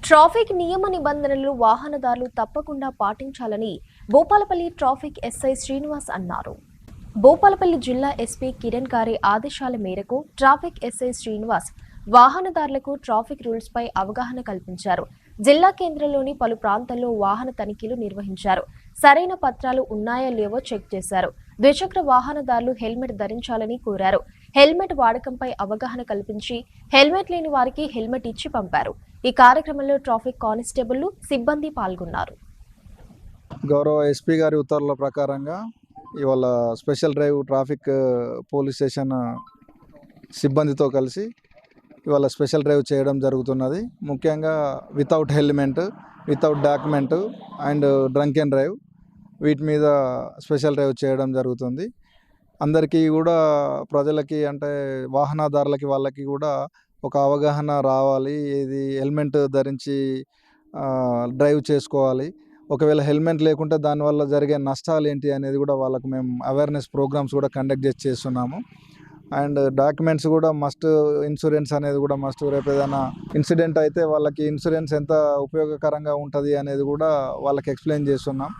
Traffic నియమ నిబంధనలు వాహనదారులు తప్పకుండా పాటించాలని భూపాలపల్లి ట్రాఫిక్ ఎస్ఐ శ్రీనివాస్ అన్నారు. భూపాలపల్లి జిల్లా ఎస్పీ కిరణ్ గారి ఆదేశాల మేరకు ట్రాఫిక్ ఎస్ఐ శ్రీనివాస్ వాహనదారులకు ట్రాఫిక్ రూల్స్ పై అవగాహన కల్పించారు. జిల్లా కేంద్రంలోని పలు ప్రాంతాల్లో వాహన తనిఖీలు నిర్వహించారు. సరైన పత్రాలు ఉన్నాయో లేవో చెక్ చేశారు. ద్విచక్ర వాహనదారులు హెల్మెట్ ధరించాలని కోరారు. హెల్మెట్ వాడకంపై అవగాహన కల్పించి హెల్మెట్ లేని వారికి హెల్మెట్ ఇచ్చి పంపారు. ఈ కార్యక్రమంలో ట్రాఫిక్ కానిస్టేబుల్ సిబ్బంది పాల్గొన్నారు. గౌరవ ఎస్పీ గారి ఉత్తర్వుల ప్రకారంగా ఇవాళ special drive traffic police station సిబ్బందితో కలిసి ఇవాళ స్పెషల్ డ్రైవ్ చేయడం జరుగుతున్నది. ముఖ్యంగా without helmet, without document and drunk and drive వీటి మీద స్పెషల్ డ్రైవ్ చేయడం జరుగుతుంది. అందరికీ కూడా ప్రజలకి అంటే వాహనదారులకి వాళ్ళకి కూడా ఒక అవగాహన రావాలి. ఇది హెల్మెట్ ధరించి డ్రైవ్ చేసుకోవాలి. ఒకవేళ హెల్మెట్ లేకుంటే దానివల్ల జరిగే నష్టాలు ఏంటి అనేది కూడా వాళ్ళకు మేము అవేర్నెస్ ప్రోగ్రామ్స్ కూడా కండక్ట్ చేస్తున్నాము. అండ్ డాక్యుమెంట్స్ కూడా మస్ట్, ఇన్సూరెన్స్ అనేది కూడా మస్ట్. రేపు ఏదైనా ఇన్సిడెంట్ అయితే వాళ్ళకి ఇన్సూరెన్స్ ఎంత ఉపయోగకరంగా ఉంటుంది అనేది కూడా వాళ్ళకి ఎక్స్ప్లెయిన్ చేస్తున్నాం.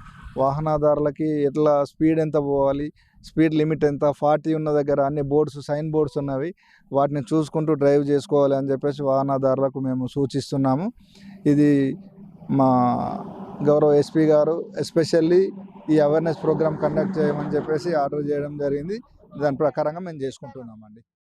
వాహనదారులకి ఎట్లా స్పీడ్ ఎంత పోవాలి, స్పీడ్ లిమిట్ ఎంత, 40 ఉన్న దగ్గర అన్ని బోర్డ్స్, సైన్ బోర్డ్స్ ఉన్నవి, వాటిని చూసుకుంటూ డ్రైవ్ చేసుకోవాలి అని చెప్పేసి వాహనదారులకు మేము సూచిస్తున్నాము. ఇది మా గౌరవ ఎస్పీ గారు ఎస్పెషల్లీ ఈ అవేర్నెస్ ప్రోగ్రామ్ కండక్ట్ చేయమని చెప్పేసి ఆర్డర్ చేయడం జరిగింది. దాని ప్రకారంగా మేము చేసుకుంటున్నామండి.